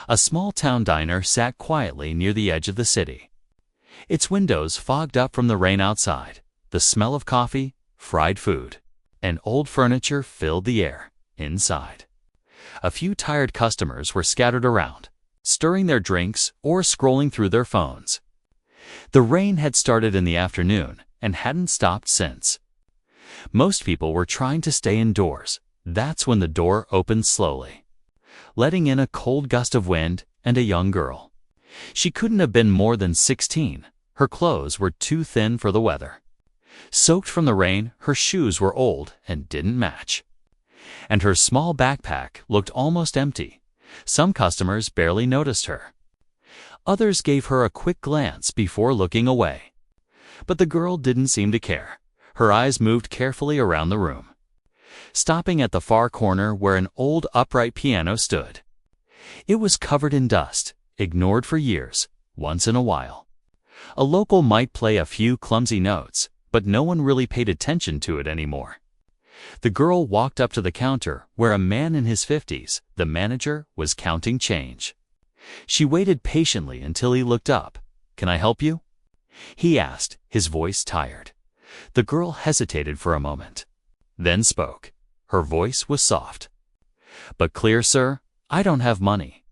A small-town diner sat quietly near the edge of the city. Its windows fogged up from the rain outside. The smell of coffee, fried food, and old furniture filled the air inside. A few tired customers were scattered around, stirring their drinks or scrolling through their phones. The rain had started in the afternoon and hadn't stopped since. Most people were trying to stay indoors. That's when the door opened slowly, letting in a cold gust of wind and a young girl. She couldn't have been more than 16. Her clothes were too thin for the weather. Soaked from the rain, her shoes were old and didn't match. And her small backpack looked almost empty. Some customers barely noticed her. Others gave her a quick glance before looking away. But the girl didn't seem to care. Her eyes moved carefully around the room, stopping at the far corner where an old upright piano stood. It was covered in dust, ignored for years. Once in a while, a local might play a few clumsy notes, but no one really paid attention to it anymore. The girl walked up to the counter where a man in his 50s, the manager, was counting change. She waited patiently until he looked up. "Can I help you?" he asked, his voice tired. The girl hesitated for a moment, then spoke. Her voice was soft but clear. "Sir, I don't have money,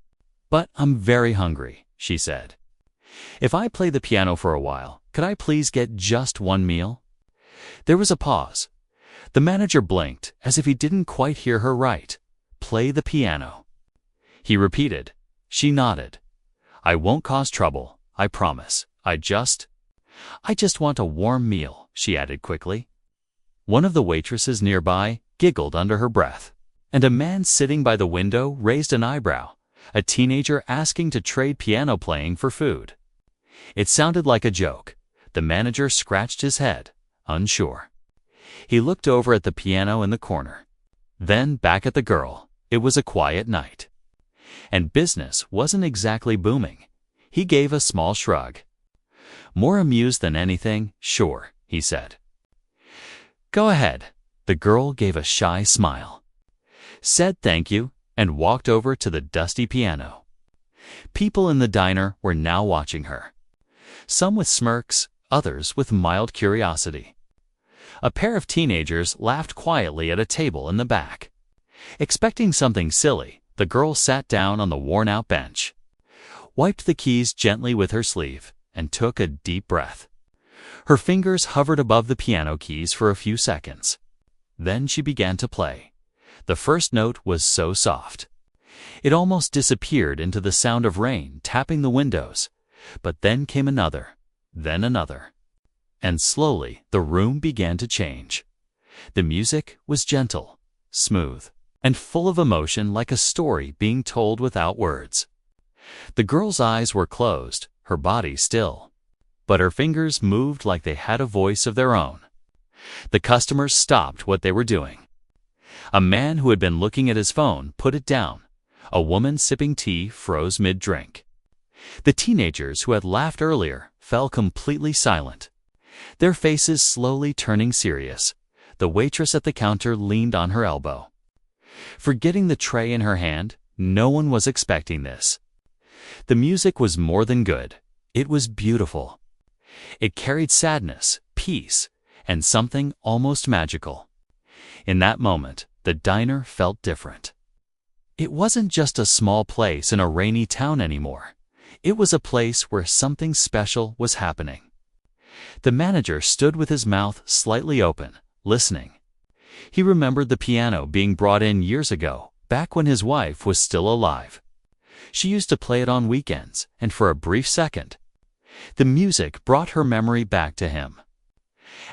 but I'm very hungry," she said. "If I play the piano for a while, could I please get just one meal?" There was a pause. The manager blinked as if he didn't quite hear her right. "Play the piano," he repeated. She nodded. "I won't cause trouble, I promise. I just want a warm meal," she added quickly. One of the waitresses nearby giggled under her breath, and a man sitting by the window raised an eyebrow, a teenager asking to trade piano playing for food. It sounded like a joke. The manager scratched his head, unsure. He looked over at the piano in the corner, then back at the girl. It was a quiet night, and business wasn't exactly booming. He gave a small shrug. More amused than anything. "Sure," he said. "Go ahead." The girl gave a shy smile, said thank you, and walked over to the dusty piano. People in the diner were now watching her, some with smirks, others with mild curiosity. A pair of teenagers laughed quietly at a table in the back. Expecting something silly, the girl sat down on the worn-out bench, wiped the keys gently with her sleeve, and took a deep breath. Her fingers hovered above the piano keys for a few seconds. Then she began to play. The first note was so soft, it almost disappeared into the sound of rain tapping the windows. But then came another, then another. And slowly the room began to change. The music was gentle, smooth, and full of emotion, like a story being told without words. The girl's eyes were closed, her body still, but her fingers moved like they had a voice of their own. The customers stopped what they were doing. A man who had been looking at his phone put it down. A woman sipping tea froze mid-drink. The teenagers who had laughed earlier fell completely silent, their faces slowly turning serious. The waitress at the counter leaned on her elbow, forgetting the tray in her hand. No one was expecting this. The music was more than good. It was beautiful. It carried sadness, peace, and something almost magical. In that moment, the diner felt different. It wasn't just a small place in a rainy town anymore. It was a place where something special was happening. The manager stood with his mouth slightly open, listening. He remembered the piano being brought in years ago, back when his wife was still alive. She used to play it on weekends, and for a brief second, the music brought her memory back to him.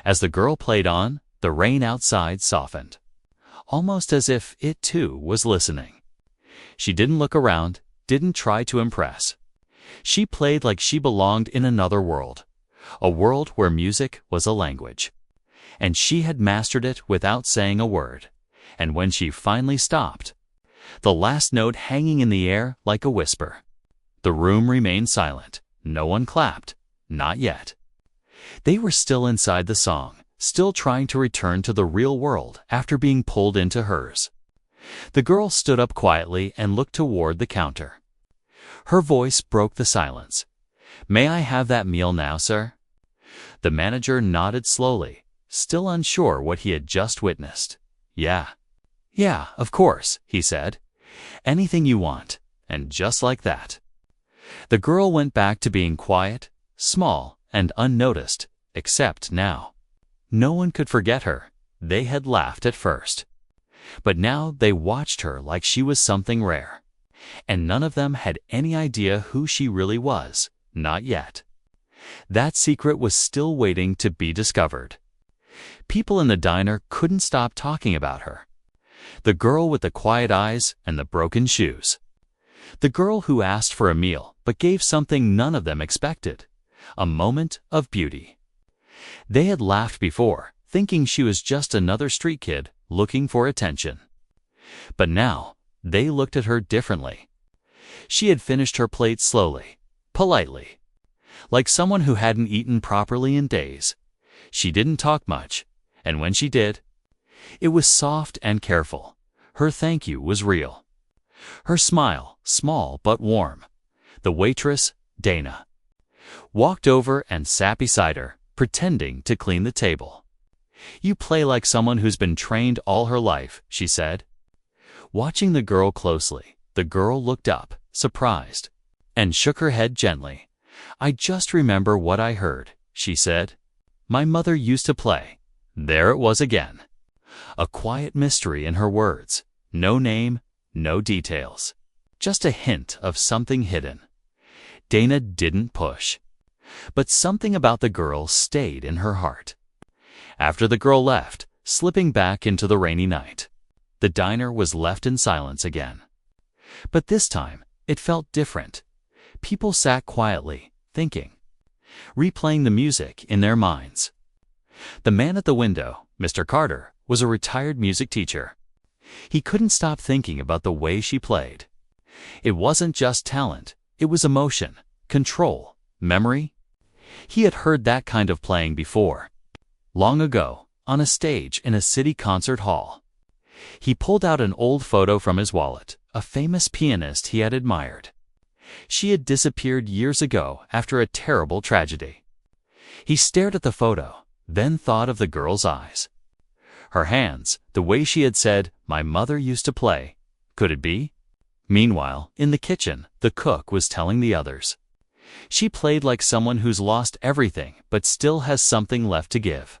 As the girl played on, the rain outside softened, almost as if it too was listening. She didn't look around, didn't try to impress. She played like she belonged in another world, a world where music was a language. And she had mastered it without saying a word. And when she finally stopped, the last note hanging in the air like a whisper, the room remained silent. No one clapped, not yet. They were still inside the song, still trying to return to the real world after being pulled into hers. The girl stood up quietly and looked toward the counter. Her voice broke the silence. "May I have that meal now, sir?" The manager nodded slowly, still unsure what he had just witnessed. Yeah, of course," he said. "Anything you want." And just like that, the girl went back to being quiet, small, and unnoticed, except now. No one could forget her. They had laughed at first, but now they watched her like she was something rare. And none of them had any idea who she really was, not yet. That secret was still waiting to be discovered. People in the diner couldn't stop talking about her. The girl with the quiet eyes and the broken shoes. The girl who asked for a meal but gave something none of them expected. A moment of beauty. They had laughed before, thinking she was just another street kid looking for attention. But now, they looked at her differently. She had finished her plate slowly, politely, like someone who hadn't eaten properly in days. She didn't talk much, and when she did, it was soft and careful. Her thank you was real. Her smile, small but warm. The waitress, Dana, walked over and sat beside her, pretending to clean the table. "You play like someone who's been trained all her life," she said. Watching the girl closely, the girl looked up, surprised, and shook her head gently. "I just remember what I heard," she said. "My mother used to play." There it was again. A quiet mystery in her words. No name, no details. Just a hint of something hidden. Dana didn't push. But something about the girl stayed in her heart. After the girl left, slipping back into the rainy night, the diner was left in silence again. But this time, it felt different. People sat quietly, thinking, replaying the music in their minds. The man at the window, Mr. Carter, was a retired music teacher. He couldn't stop thinking about the way she played. It wasn't just talent, it was emotion, control, memory. He had heard that kind of playing before. Long ago, on a stage in a city concert hall. He pulled out an old photo from his wallet, a famous pianist he had admired. She had disappeared years ago after a terrible tragedy. He stared at the photo, then thought of the girl's eyes. Her hands, the way she had said, "My mother used to play." Could it be? Meanwhile, in the kitchen, the cook was telling the others. She played like someone who's lost everything but still has something left to give.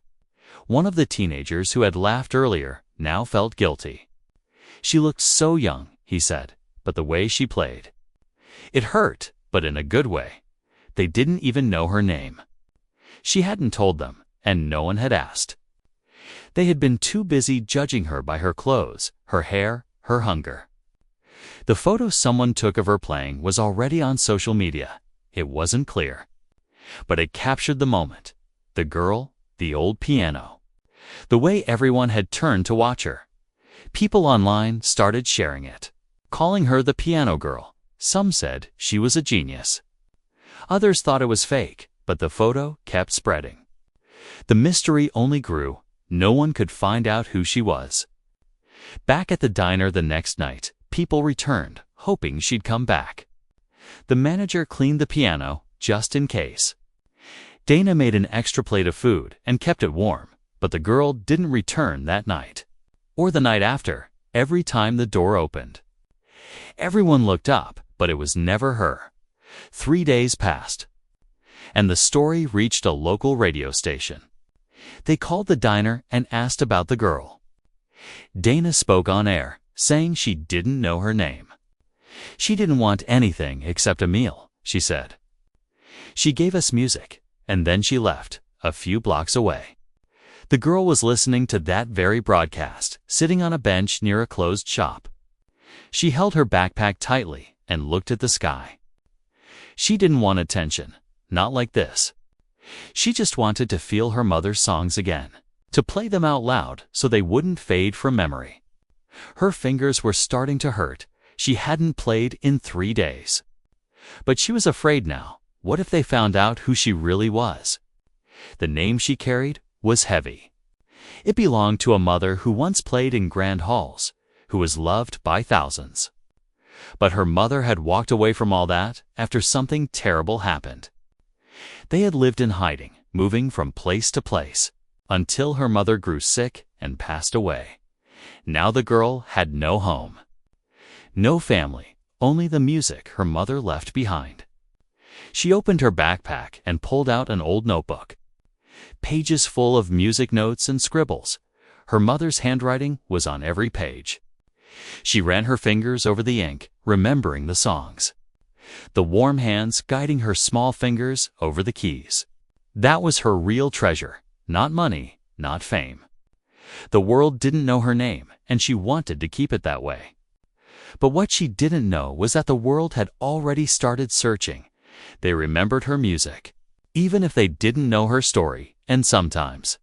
One of the teenagers who had laughed earlier now felt guilty. "She looked so young," he said, "but the way she played. It hurt, but in a good way. They didn't even know her name. She hadn't told them, and no one had asked. They had been too busy judging her by her clothes, her hair, her hunger." The photo someone took of her playing was already on social media. It wasn't clear, but it captured the moment. The girl, the old piano. The way everyone had turned to watch her. People online started sharing it, calling her the piano girl. Some said she was a genius. Others thought it was fake, but the photo kept spreading. The mystery only grew. No one could find out who she was. Back at the diner the next night, people returned, hoping she'd come back. The manager cleaned the piano, just in case. Dana made an extra plate of food and kept it warm, but the girl didn't return that night. Or the night after, every time the door opened. Everyone looked up, but it was never her. 3 days passed, and the story reached a local radio station. They called the diner and asked about the girl. Dana spoke on air, saying she didn't know her name. She didn't want anything except a meal, she said. She gave us music, and then she left, a few blocks away. The girl was listening to that very broadcast, sitting on a bench near a closed shop. She held her backpack tightly and looked at the sky. She didn't want attention, not like this. She just wanted to feel her mother's songs again, to play them out loud so they wouldn't fade from memory. Her fingers were starting to hurt. She hadn't played in 3 days. But she was afraid now. What if they found out who she really was? The name she carried was heavy. It belonged to a mother who once played in grand halls, who was loved by thousands. But her mother had walked away from all that after something terrible happened. They had lived in hiding, moving from place to place, until her mother grew sick and passed away. Now the girl had no home. No family, only the music her mother left behind. She opened her backpack and pulled out an old notebook. Pages full of music notes and scribbles. Her mother's handwriting was on every page. She ran her fingers over the ink, remembering the songs. The warm hands guiding her small fingers over the keys. That was her real treasure, not money, not fame. The world didn't know her name, and she wanted to keep it that way. But what she didn't know was that the world had already started searching. They remembered her music, even if they didn't know her story, and sometimes.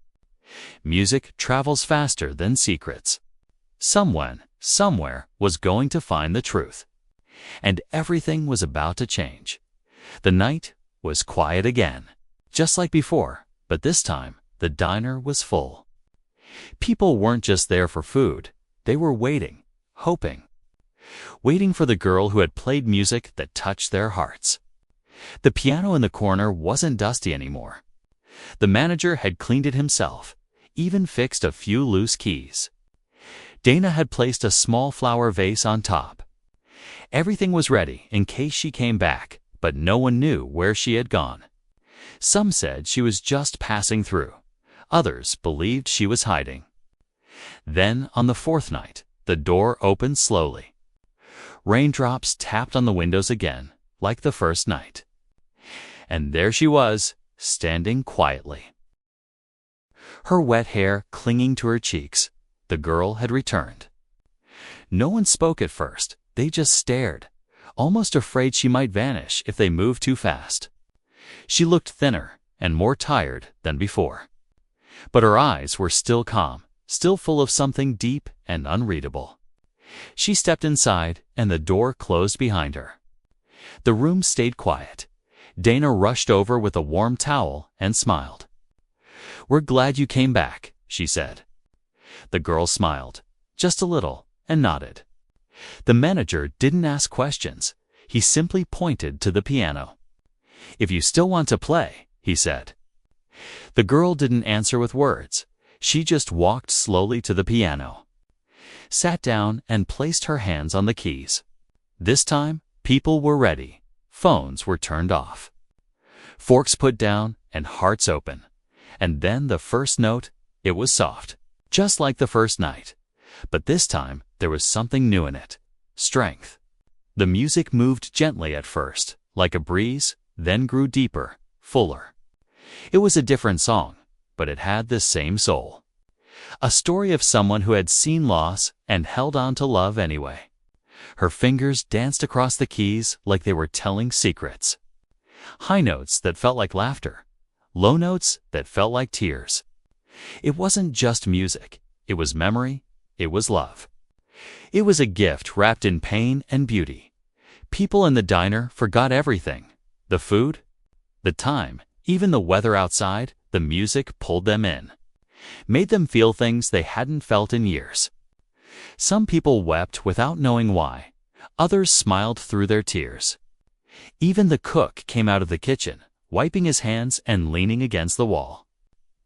Music travels faster than secrets. Someone, somewhere, was going to find the truth. And everything was about to change. The night was quiet again, just like before, but this time the diner was full. People weren't just there for food. They were waiting, hoping. Waiting for the girl who had played music that touched their hearts. The piano in the corner wasn't dusty anymore. The manager had cleaned it himself, even fixed a few loose keys. Dana had placed a small flower vase on top. Everything was ready in case she came back, but no one knew where she had gone. Some said she was just passing through. Others believed she was hiding. Then, on the fourth night, the door opened slowly. Raindrops tapped on the windows again, like the first night. And there she was, standing quietly. Her wet hair clinging to her cheeks. The girl had returned. No one spoke at first. They just stared, almost afraid she might vanish if they moved too fast. She looked thinner and more tired than before. But her eyes were still calm, still full of something deep and unreadable. She stepped inside, and the door closed behind her. The room stayed quiet. Dana rushed over with a warm towel and smiled. "We're glad you came back," she said. The girl smiled, just a little, and nodded. The manager didn't ask questions. He simply pointed to the piano. "If you still want to play," he said. The girl didn't answer with words. She just walked slowly to the piano, sat down, and placed her hands on the keys. This time, people were ready. Phones were turned off. Forks put down and hearts open. And then the first note, it was soft, just like the first night. But this time, there was something new in it. Strength. The music moved gently at first, like a breeze, then grew deeper, fuller. It was a different song, but it had the same soul. A story of someone who had seen loss and held on to love anyway. Her fingers danced across the keys like they were telling secrets. High notes that felt like laughter. Low notes that felt like tears. It wasn't just music. It was memory. It was love. It was a gift wrapped in pain and beauty. People in the diner forgot everything. The food, the time, even the weather outside. The music pulled them in. Made them feel things they hadn't felt in years. Some people wept without knowing why. Others smiled through their tears. Even the cook came out of the kitchen, wiping his hands and leaning against the wall.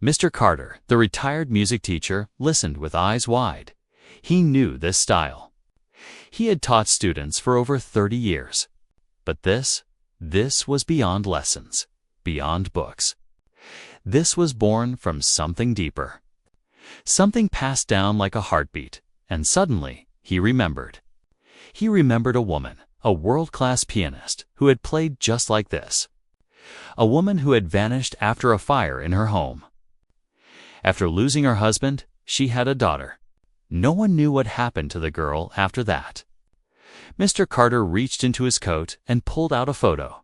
Mr. Carter, the retired music teacher, listened with eyes wide. He knew this style. He had taught students for over 30 years. But this was beyond lessons, beyond books. This was born from something deeper. Something passed down like a heartbeat, and suddenly he remembered. He remembered a woman, a world-class pianist, who had played just like this. A woman who had vanished after a fire in her home. After losing her husband, she had a daughter. No one knew what happened to the girl after that. Mr. Carter reached into his coat and pulled out a photo.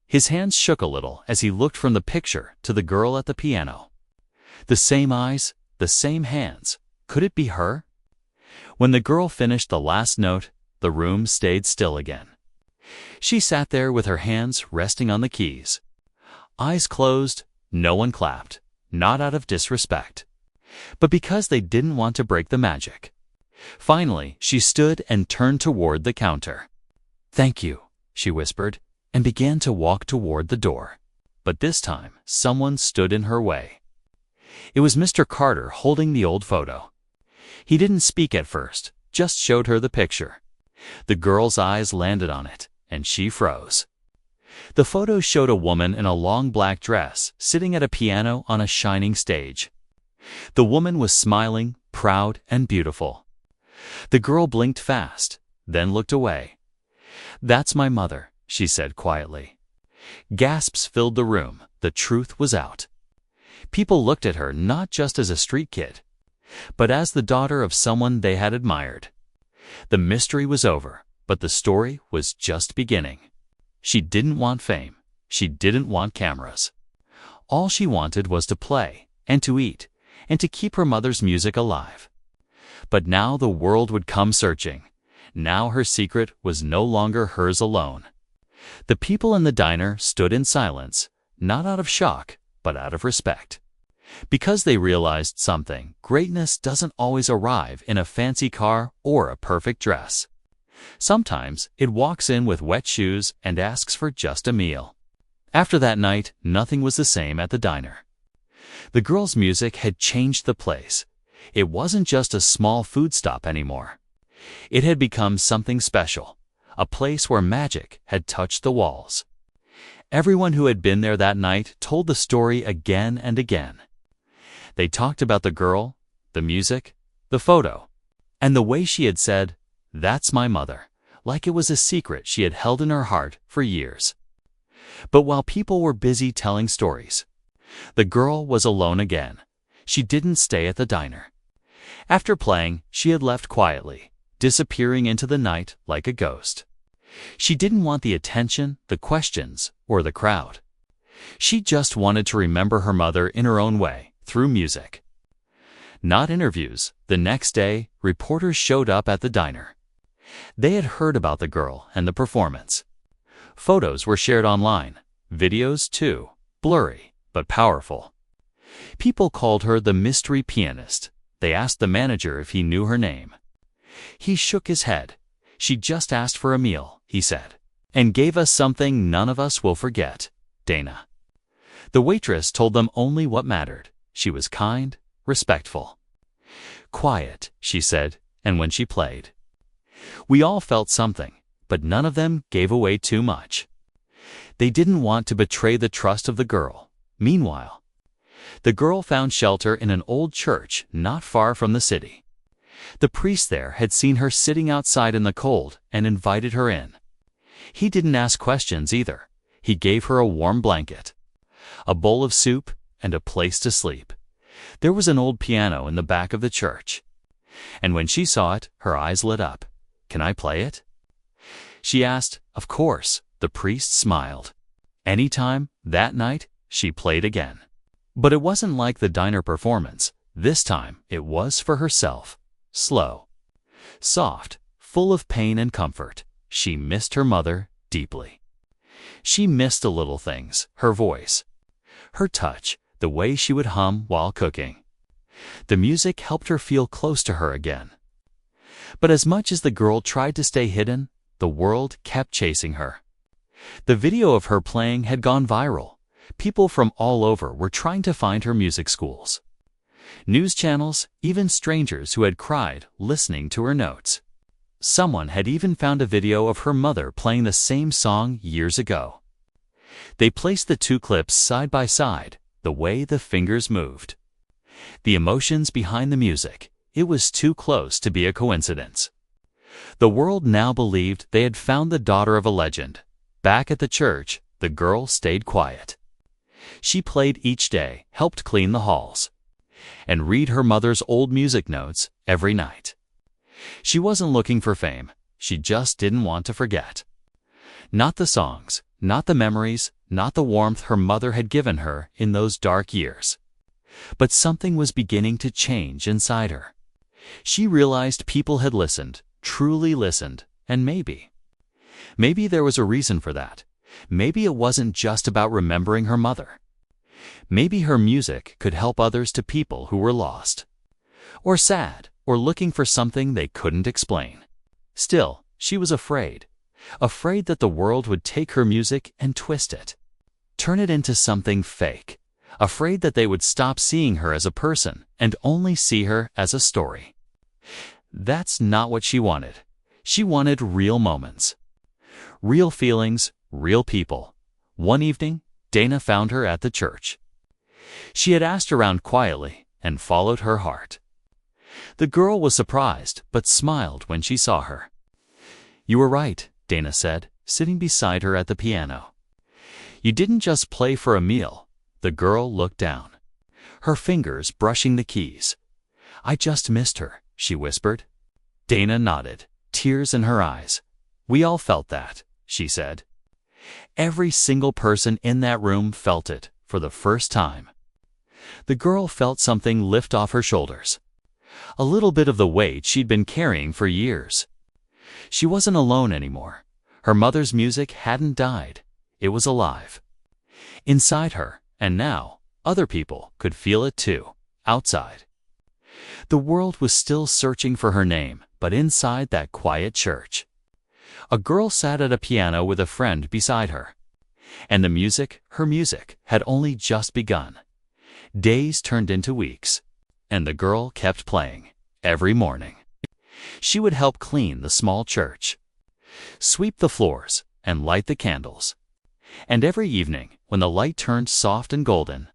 His hands shook a little as he looked from the picture to the girl at the piano. The same eyes, the same hands. Could it be her? When the girl finished the last note, the room stayed still again. She sat there with her hands resting on the keys. Eyes closed, no one clapped, not out of disrespect, but because they didn't want to break the magic. Finally, she stood and turned toward the counter. "Thank you," she whispered, and began to walk toward the door. But this time, someone stood in her way. It was Mr. Carter holding the old photo. He didn't speak at first, just showed her the picture. The girl's eyes landed on it, and she froze. The photo showed a woman in a long black dress sitting at a piano on a shining stage. The woman was smiling, proud, and beautiful. The girl blinked fast, then looked away. "That's my mother," she said quietly. Gasps filled the room. The truth was out. People looked at her not just as a street kid, but as the daughter of someone they had admired. The mystery was over, but the story was just beginning. She didn't want fame. She didn't want cameras. All she wanted was to play, and to eat, and to keep her mother's music alive. But now the world would come searching. Now her secret was no longer hers alone. The people in the diner stood in silence, not out of shock, but out of respect. Because they realized something: greatness doesn't always arrive in a fancy car or a perfect dress. Sometimes it walks in with wet shoes and asks for just a meal. After that night, nothing was the same at the diner. The girl's music had changed the place. It wasn't just a small food stop anymore. It had become something special, a place where magic had touched the walls. Everyone who had been there that night told the story again and again. They talked about the girl, the music, the photo, and the way she had said, "That's my mother," like it was a secret she had held in her heart for years. But while people were busy telling stories, the girl was alone again. She didn't stay at the diner. After playing, she had left quietly, disappearing into the night like a ghost. She didn't want the attention, the questions, or the crowd. She just wanted to remember her mother in her own way, through music. Not interviews. The next day, reporters showed up at the diner. They had heard about the girl and the performance. Photos were shared online, videos too, blurry but powerful. People called her the mystery pianist. They asked the manager if he knew her name. He shook his head. "She just asked for a meal," he said, "and gave us something none of us will forget, Dana." The waitress told them only what mattered. She was kind, respectful. "Quiet," she said, and when she played. We all felt something, but none of them gave away too much. They didn't want to betray the trust of the girl. Meanwhile, the girl found shelter in an old church not far from the city. The priest there had seen her sitting outside in the cold and invited her in. He didn't ask questions either. He gave her a warm blanket, a bowl of soup, and a place to sleep. There was an old piano in the back of the church. And when she saw it, her eyes lit up. "Can I play it?" She asked. "Of course." The priest smiled. Anytime, that night, she played again. But it wasn't like the diner performance. This time, it was for herself. Slow, soft, full of pain and comfort. She missed her mother deeply. She missed the little things: her voice, her touch, the way she would hum while cooking. The music helped her feel close to her again. But as much as the girl tried to stay hidden, the world kept chasing her. The video of her playing had gone viral. People from all over were trying to find her music schools. News channels, even strangers who had cried listening to her notes. Someone had even found a video of her mother playing the same song years ago. They placed the two clips side by side, the way the fingers moved. The emotions behind the music. It was too close to be a coincidence. The world now believed they had found the daughter of a legend. Back at the church, the girl stayed quiet. She played each day, helped clean the halls, and read her mother's old music notes every night. She wasn't looking for fame. She just didn't want to forget. Not the songs, not the memories, not the warmth her mother had given her in those dark years. But something was beginning to change inside her. She realized people had listened, truly listened, and maybe there was a reason for that. Maybe it wasn't just about remembering her mother. Maybe her music could help others to people who were lost, or sad, or looking for something they couldn't explain. Still, she was afraid. afraid that the world would take her music and twist it, turn it into something fake, afraid that they would stop seeing her as a person and only see her as a story. That's not what she wanted. She wanted real moments, real feelings, real people. One evening, Dana found her at the church. She had asked around quietly and followed her heart. The girl was surprised but smiled when she saw her. "You were right," Dana said, sitting beside her at the piano. "You didn't just play for a meal." The girl looked down, her fingers brushing the keys. "I just missed her," she whispered. Dana nodded, tears in her eyes. "We all felt that," she said. Every single person in that room felt it for the first time. The girl felt something lift off her shoulders, a little bit of the weight she'd been carrying for years. She wasn't alone anymore. Her mother's music hadn't died. It was alive inside her, and now other people could feel it too, outside. The world was still searching for her name, but inside that quiet church, a girl sat at a piano with a friend beside her. And the music, her music, had only just begun. Days turned into weeks, and the girl kept playing every morning. She would help clean the small church, sweep the floors, and light the candles. And every evening, when the light turned soft and golden,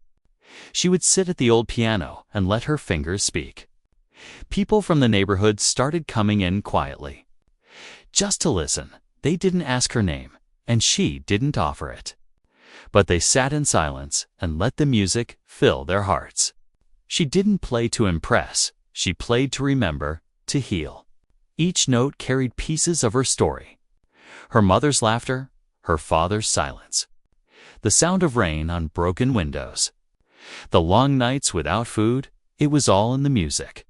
she would sit at the old piano and let her fingers speak. People from the neighborhood started coming in quietly, just to listen. They didn't ask her name, and she didn't offer it. But they sat in silence and let the music fill their hearts. She didn't play to impress. She played to remember, to heal. Each note carried pieces of her story. Her mother's laughter, her father's silence, the sound of rain on broken windows, the long nights without food. It was all in the music.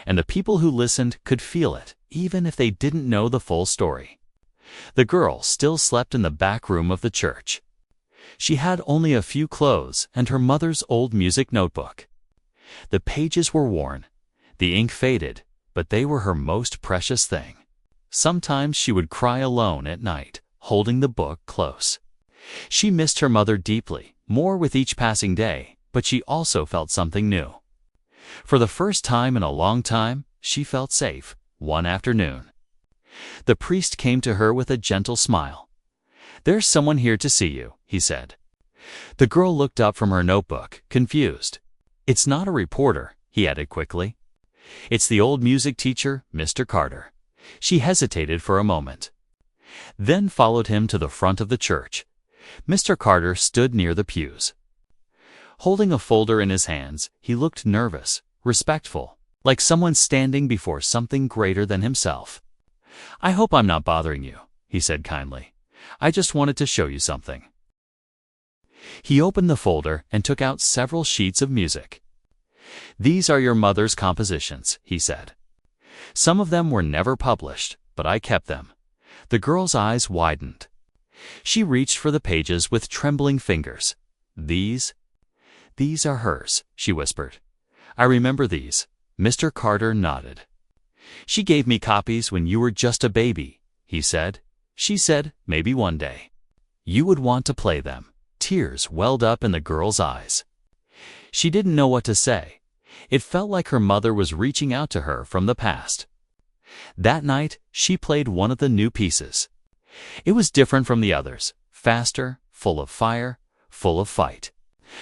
And the people who listened could feel it, even if they didn't know the full story. The girl still slept in the back room of the church. She had only a few clothes and her mother's old music notebook. The pages were worn, the ink faded, but they were her most precious thing. Sometimes she would cry alone at night, holding the book close. She missed her mother deeply, more with each passing day, but she also felt something new. For the first time in a long time, she felt safe. One afternoon, the priest came to her with a gentle smile. "There's someone here to see you," he said. The girl looked up from her notebook, confused. "It's not a reporter," he added quickly. "It's the old music teacher, Mr. Carter." She hesitated for a moment, then followed him to the front of the church. Mr. Carter stood near the pews. Holding a folder in his hands, he looked nervous, respectful, like someone standing before something greater than himself. "I hope I'm not bothering you," he said kindly. "I just wanted to show you something." He opened the folder and took out several sheets of music. "These are your mother's compositions," he said. "Some of them were never published, but I kept them." The girl's eyes widened. She reached for the pages with trembling fingers. These are hers," she whispered. "I remember these." Mr. Carter nodded. "She gave me copies when you were just a baby," he said. "She said maybe one day you would want to play them." Tears welled up in the girl's eyes. She didn't know what to say. It felt like her mother was reaching out to her from the past. That night, she played one of the new pieces. It was different from the others, faster, full of fire, full of fight.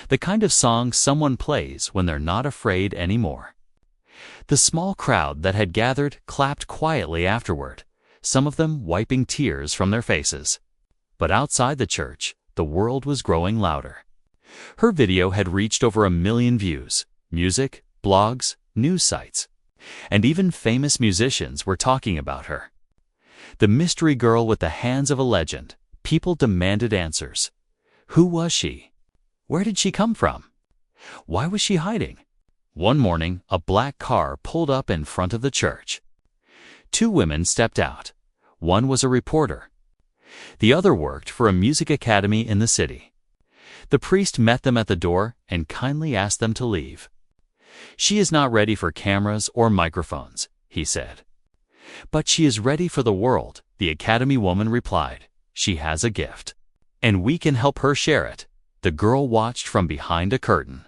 The kind of song someone plays when they're not afraid anymore. The small crowd that had gathered clapped quietly afterward, some of them wiping tears from their faces. But outside the church, the world was growing louder. Her video had reached over 1 million views. Music, blogs, news sites, and even famous musicians were talking about her. The mystery girl with the hands of a legend. People demanded answers. Who was she? Where did she come from? Why was she hiding? One morning, a black car pulled up in front of the church. 2 women stepped out. One was a reporter. The other worked for a music academy in the city. The priest met them at the door and kindly asked them to leave. "She is not ready for cameras or microphones," he said. "But she is ready for the world," the Academy woman replied. "She has a gift, and we can help her share it." The girl watched from behind a curtain,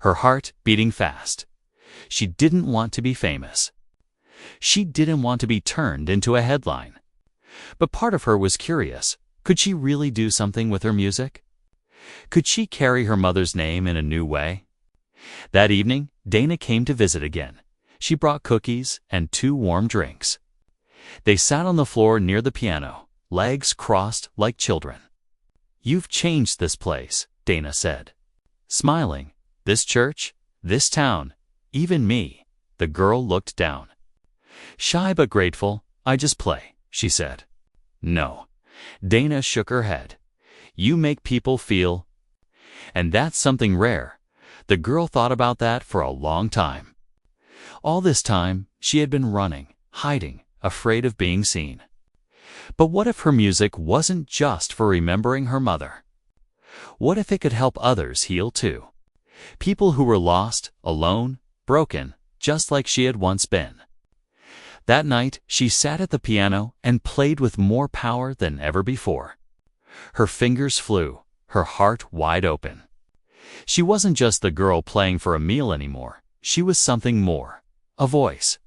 her heart beating fast. She didn't want to be famous. She didn't want to be turned into a headline. But part of her was curious. Could she really do something with her music? Could she carry her mother's name in a new way? That evening, Dana came to visit again. She brought cookies and 2 warm drinks. They sat on the floor near the piano, legs crossed like children. "You've changed this place," Dana said, smiling. "This church, this town, even me." The girl looked down. Shy but grateful. "I just play," she said. "No." Dana shook her head. "You make people feel." And that's something rare. The girl thought about that for a long time. All this time, she had been running, hiding, afraid of being seen. But what if her music wasn't just for remembering her mother? What if it could help others heal too? People who were lost, alone, broken, just like she had once been. That night, she sat at the piano and played with more power than ever before. Her fingers flew, her heart wide open. She wasn't just the girl playing for a meal anymore. She was something more. A voice.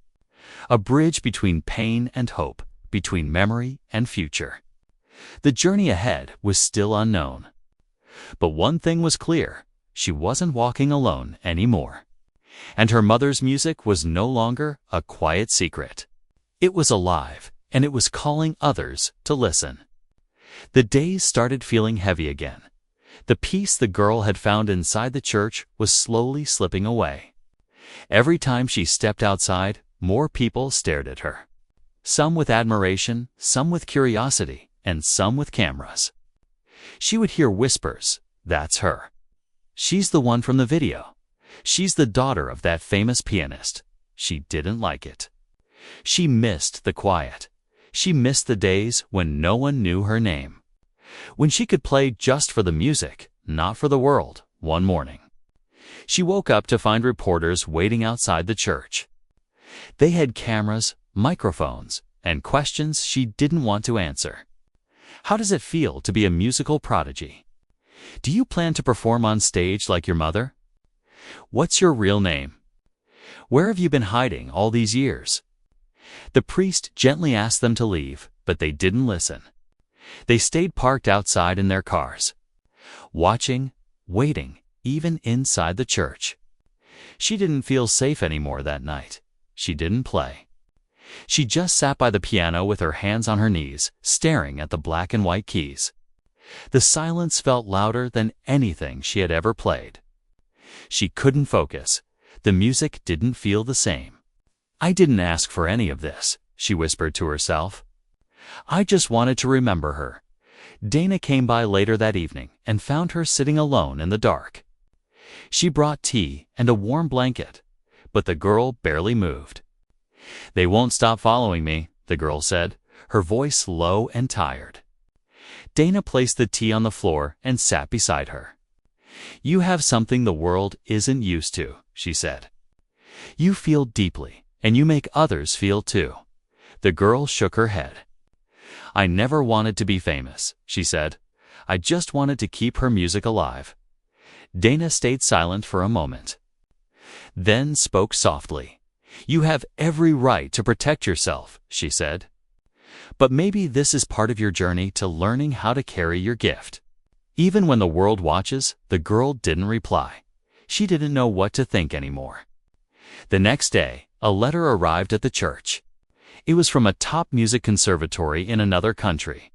A bridge between pain and hope, between memory and future. The journey ahead was still unknown. But one thing was clear. She wasn't walking alone anymore. And her mother's music was no longer a quiet secret. It was alive, and it was calling others to listen. The days started feeling heavy again. The peace the girl had found inside the church was slowly slipping away. Every time she stepped outside, more people stared at her. Some with admiration, some with curiosity, and some with cameras. She would hear whispers, "That's her. She's the one from the video. She's the daughter of that famous pianist." She didn't like it. She missed the quiet. She missed the days when no one knew her name. When she could play just for the music, not for the world. One morning, she woke up to find reporters waiting outside the church. They had cameras, microphones, and questions she didn't want to answer. How does it feel to be a musical prodigy? Do you plan to perform on stage like your mother? What's your real name? Where have you been hiding all these years? The priest gently asked them to leave, but they didn't listen. They stayed parked outside in their cars, watching, waiting, even inside the church. She didn't feel safe anymore that night. She didn't play. She just sat by the piano with her hands on her knees, staring at the black and white keys. The silence felt louder than anything she had ever played. She couldn't focus. The music didn't feel the same. "I didn't ask for any of this," she whispered to herself. "I just wanted to remember her." Dana came by later that evening and found her sitting alone in the dark. She brought tea and a warm blanket, but the girl barely moved. "They won't stop following me," the girl said, her voice low and tired. Dana placed the tea on the floor and sat beside her. "You have something the world isn't used to," she said. "You feel deeply, and you make others feel too." The girl shook her head. "I never wanted to be famous," she said. "I just wanted to keep her music alive." Dana stayed silent for a moment, then spoke softly. "You have every right to protect yourself," she said. "But maybe this is part of your journey to learning how to carry your gift." Even when the world watches, the girl didn't reply. She didn't know what to think anymore. The next day, a letter arrived at the church. It was from a top music conservatory in another country.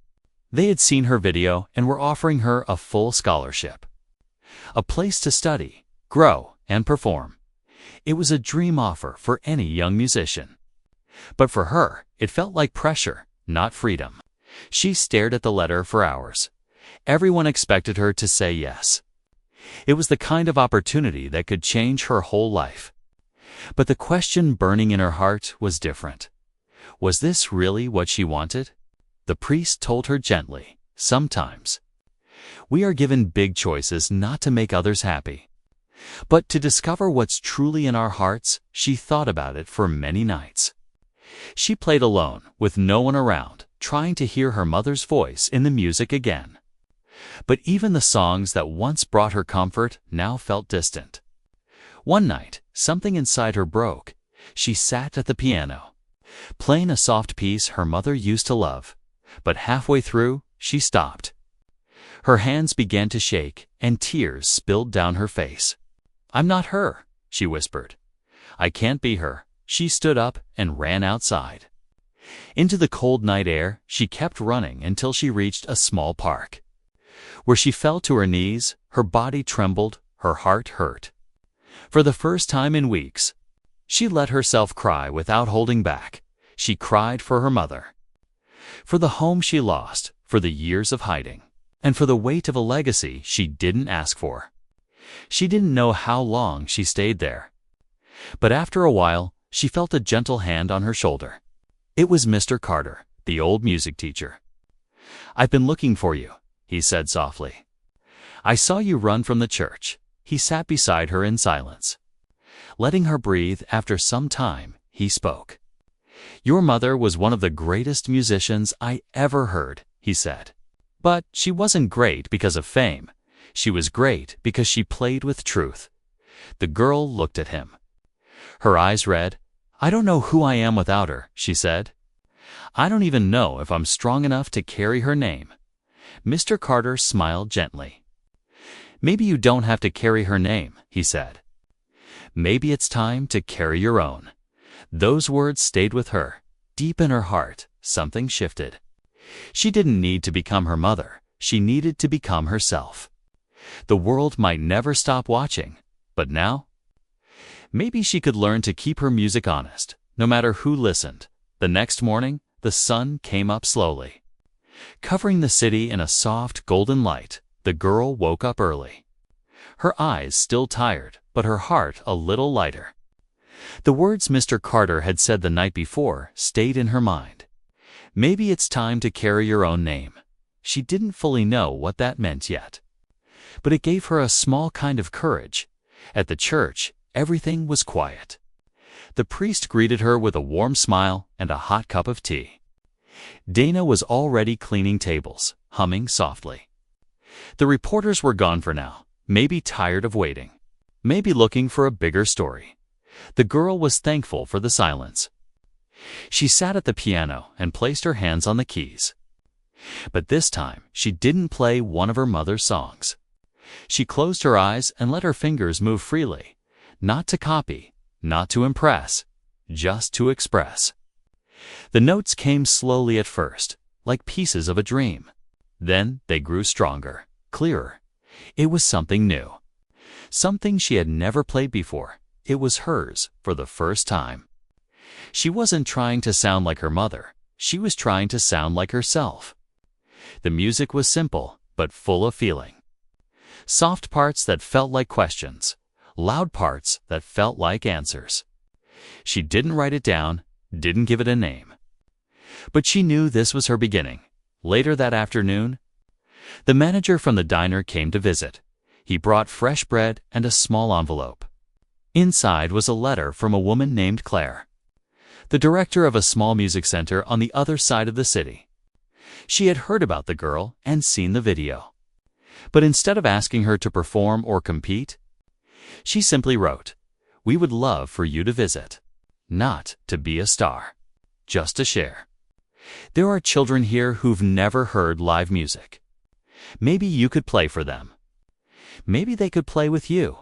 They had seen her video and were offering her a full scholarship. A place to study, grow, and perform. It was a dream offer for any young musician. But for her, it felt like pressure, not freedom. She stared at the letter for hours. Everyone expected her to say yes. It was the kind of opportunity that could change her whole life. But the question burning in her heart was different. Was this really what she wanted? The priest told her gently, "Sometimes we are given big choices not to make others happy, but to discover what's truly in our hearts." She thought about it for many nights. She played alone, with no one around, trying to hear her mother's voice in the music again. But even the songs that once brought her comfort now felt distant. One night, something inside her broke. She sat at the piano, playing a soft piece her mother used to love. But halfway through, she stopped. Her hands began to shake, and tears spilled down her face. "I'm not her," she whispered. "I can't be her." She stood up and ran outside. Into the cold night air, she kept running until she reached a small park, where she fell to her knees. Her body trembled, her heart hurt. For the first time in weeks, she let herself cry without holding back. She cried for her mother, for the home she lost, for the years of hiding, and for the weight of a legacy she didn't ask for. She didn't know how long she stayed there. But after a while, she felt a gentle hand on her shoulder. It was Mr. Carter, the old music teacher. "I've been looking for you," he said softly. "I saw you run from the church." He sat beside her in silence. Letting her breathe, after some time, he spoke. "Your mother was one of the greatest musicians I ever heard," he said. "But she wasn't great because of fame. She was great because she played with truth." The girl looked at him. Her eyes read. "I don't know who I am without her," she said. "I don't even know if I'm strong enough to carry her name." Mr. Carter smiled gently. "Maybe you don't have to carry her name," he said. "Maybe it's time to carry your own." Those words stayed with her. Deep in her heart, something shifted. She didn't need to become her mother. She needed to become herself. The world might never stop watching, but now, maybe she could learn to keep her music honest, no matter who listened. The next morning, the sun came up slowly, covering the city in a soft golden light. The girl woke up early, her eyes still tired, but her heart a little lighter. The words Mr. Carter had said the night before stayed in her mind. Maybe it's time to carry your own name. She didn't fully know what that meant yet, but it gave her a small kind of courage. At the church, everything was quiet. The priest greeted her with a warm smile and a hot cup of tea. Dana was already cleaning tables, humming softly. The reporters were gone for now, maybe tired of waiting, maybe looking for a bigger story. The girl was thankful for the silence. She sat at the piano and placed her hands on the keys. But this time, she didn't play one of her mother's songs. She closed her eyes and let her fingers move freely, not to copy, not to impress, just to express. The notes came slowly at first, like pieces of a dream. Then they grew stronger, clearer. It was something new, something she had never played before. It was hers for the first time. She wasn't trying to sound like her mother. She was trying to sound like herself. The music was simple, but full of feeling. Soft parts that felt like questions, loud parts that felt like answers. She didn't write it down, didn't give it a name. But she knew this was her beginning. Later that afternoon, the manager from the diner came to visit. He brought fresh bread and a small envelope. Inside was a letter from a woman named Claire, the director of a small music center on the other side of the city. She had heard about the girl and seen the video. But instead of asking her to perform or compete, she simply wrote, "We would love for you to visit. Not to be a star, just to share. There are children here who've never heard live music. Maybe you could play for them. Maybe they could play with you."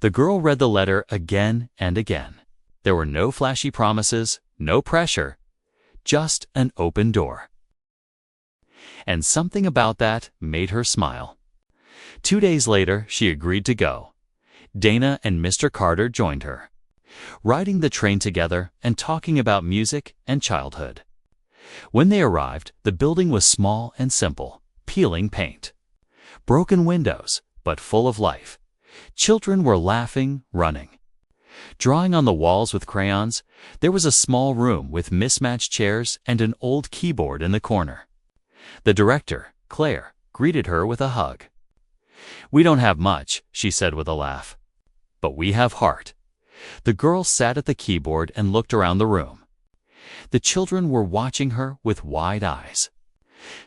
The girl read the letter again and again. There were no flashy promises, no pressure, just an open door. And something about that made her smile. 2 days later, she agreed to go. Dana and Mr. Carter joined her, riding the train together and talking about music and childhood. When they arrived, the building was small and simple, peeling paint. Broken windows, but full of life. Children were laughing, running, drawing on the walls with crayons. There was a small room with mismatched chairs and an old keyboard in the corner. The director, Claire, greeted her with a hug. "We don't have much," she said with a laugh, "but we have heart." The girl sat at the keyboard and looked around the room. The children were watching her with wide eyes.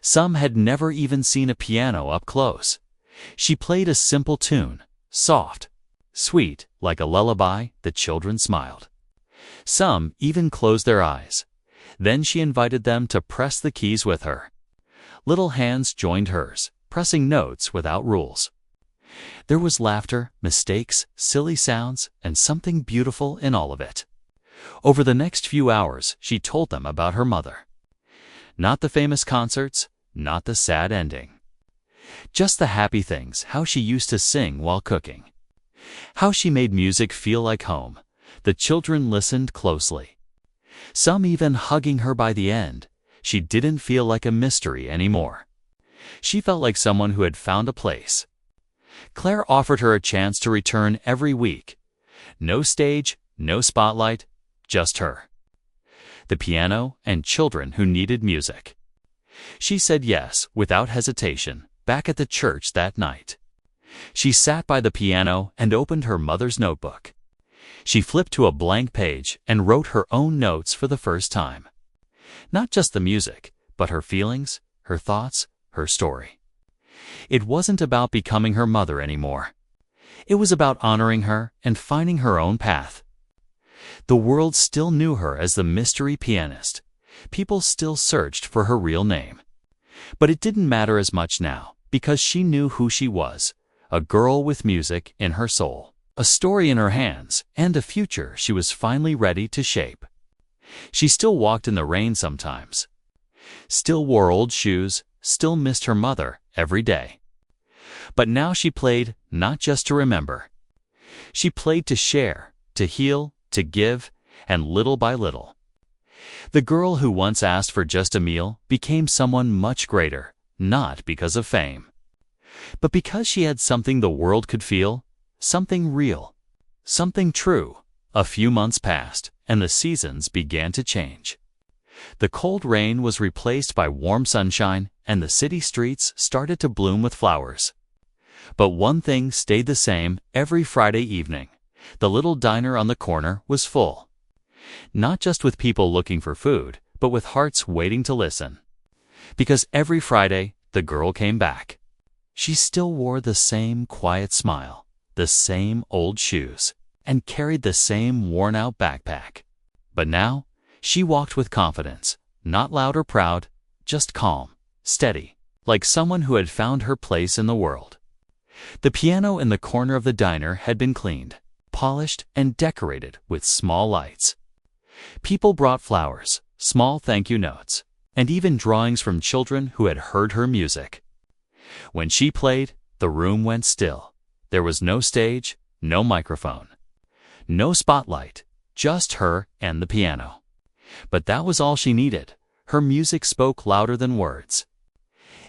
Some had never even seen a piano up close. She played a simple tune, soft, sweet, like a lullaby. The children smiled. Some even closed their eyes. Then she invited them to press the keys with her. Little hands joined hers, pressing notes without rules. There was laughter, mistakes, silly sounds, and something beautiful in all of it. Over the next few hours, she told them about her mother. Not the famous concerts, not the sad ending. Just the happy things, how she used to sing while cooking. How she made music feel like home. The children listened closely. Some even hugging her by the end. She didn't feel like a mystery anymore. She felt like someone who had found a place. Claire offered her a chance to return every week. No stage, no spotlight, just her. The piano and children who needed music. She said yes, without hesitation, back at the church that night. She sat by the piano and opened her mother's notebook. She flipped to a blank page and wrote her own notes for the first time. Not just the music, but her feelings, her thoughts, her story. It wasn't about becoming her mother anymore. It was about honoring her and finding her own path. The world still knew her as the mystery pianist. People still searched for her real name. But it didn't matter as much now, because she knew who she was, a girl with music in her soul, a story in her hands, and a future she was finally ready to shape. She still walked in the rain sometimes, still wore old shoes, still missed her mother every day. But now she played not just to remember. She played to share, to heal, to give, and little by little. The girl who once asked for just a meal became someone much greater, not because of fame, but because she had something the world could feel, something real, something true. A few months passed, and the seasons began to change. The cold rain was replaced by warm sunshine, and the city streets started to bloom with flowers. But one thing stayed the same every Friday evening. The little diner on the corner was full. Not just with people looking for food, but with hearts waiting to listen. Because every Friday, the girl came back. She still wore the same quiet smile, the same old shoes, and carried the same worn-out backpack. But now, she walked with confidence, not loud or proud, just calm, steady, like someone who had found her place in the world. The piano in the corner of the diner had been cleaned, polished, and decorated with small lights. People brought flowers, small thank you notes, and even drawings from children who had heard her music. When she played, the room went still. There was no stage, no microphone, no spotlight, just her and the piano. But that was all she needed. Her music spoke louder than words.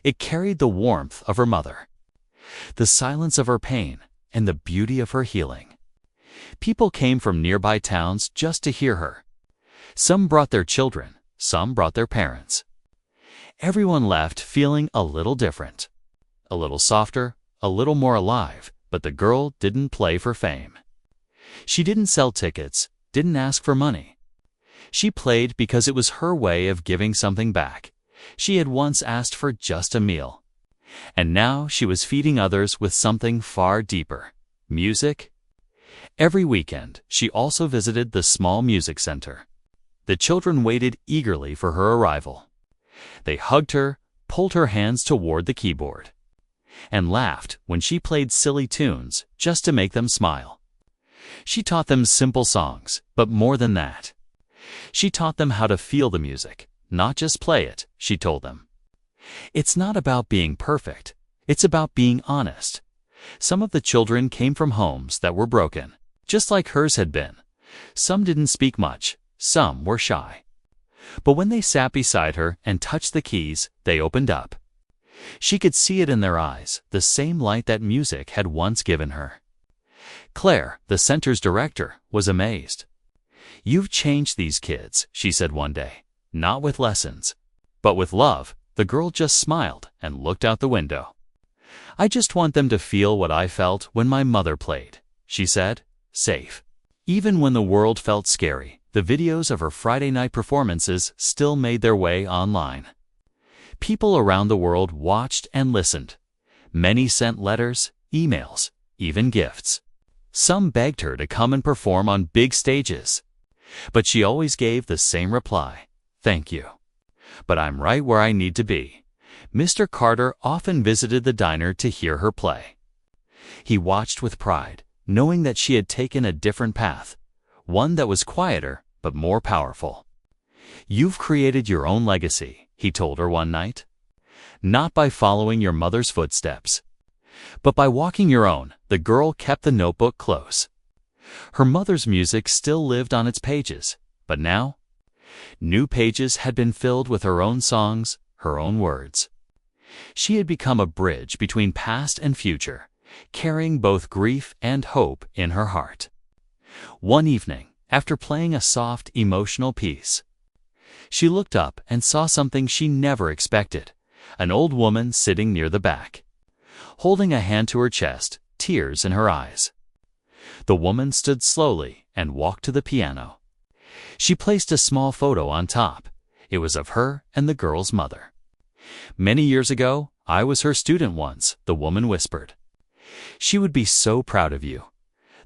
It carried the warmth of her mother, the silence of her pain, and the beauty of her healing. People came from nearby towns just to hear her. Some brought their children, some brought their parents. Everyone left feeling a little different, a little softer, a little more alive, but the girl didn't play for fame. She didn't sell tickets, didn't ask for money. She played because it was her way of giving something back. She had once asked for just a meal. And now she was feeding others with something far deeper, music. Every weekend, she also visited the small music center. The children waited eagerly for her arrival. They hugged her, pulled her hands toward the keyboard, and laughed when she played silly tunes just to make them smile. She taught them simple songs, but more than that. She taught them how to feel the music, not just play it, she told them. It's not about being perfect. It's about being honest. Some of the children came from homes that were broken, just like hers had been. Some didn't speak much. Some were shy. But when they sat beside her and touched the keys, they opened up. She could see it in their eyes, the same light that music had once given her. Claire, the center's director, was amazed. "You've changed these kids," she said one day. "Not with lessons, but with love." The girl just smiled and looked out the window. "I just want them to feel what I felt when my mother played," she said. Safe. Even when the world felt scary, The videos of her Friday night performances still made their way online. People around the world watched and listened. Many sent letters, emails, even gifts. Some begged her to come and perform on big stages. But she always gave the same reply: "Thank you, but I'm right where I need to be." Mr. Carter often visited the diner to hear her play. He watched with pride, knowing that she had taken a different path, one that was quieter but more powerful. "You've created your own legacy," he told her one night. "Not by following your mother's footsteps, but by walking your own." The girl kept the notebook close. Her mother's music still lived on its pages, but now, new pages had been filled with her own songs, her own words. She had become a bridge between past and future, carrying both grief and hope in her heart. One evening, after playing a soft, emotional piece, she looked up and saw something she never expected: an old woman sitting near the back, holding a hand to her chest, tears in her eyes. The woman stood slowly and walked to the piano. She placed a small photo on top. It was of her and the girl's mother. "Many years ago, I was her student once," the woman whispered. "She would be so proud of you."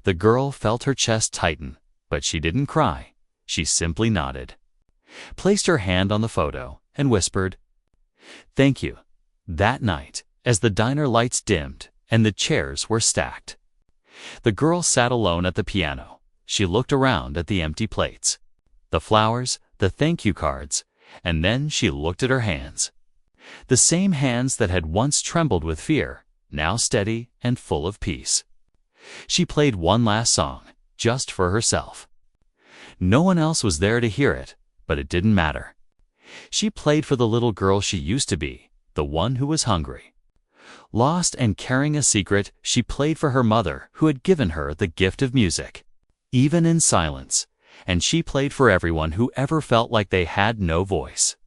The girl felt her chest tighten, but she didn't cry. She simply nodded, placed her hand on the photo, and whispered, "Thank you." That night, as the diner lights dimmed and the chairs were stacked, the girl sat alone at the piano. She looked around at the empty plates, the flowers, the thank you cards, and then she looked at her hands. The same hands that had once trembled with fear, now steady and full of peace. She played one last song, just for herself. No one else was there to hear it, but it didn't matter. She played for the little girl she used to be, the one who was hungry. Lost and carrying a secret, she played for her mother, who had given her the gift of music, even in silence, and she played for everyone who ever felt like they had no voice.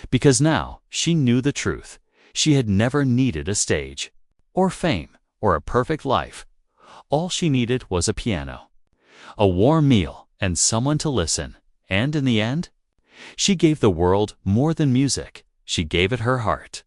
Because now she knew the truth. She had never needed a stage, or fame, or a perfect life. All she needed was a piano, a warm meal, and someone to listen. And in the end, she gave the world more than music. She gave it her heart.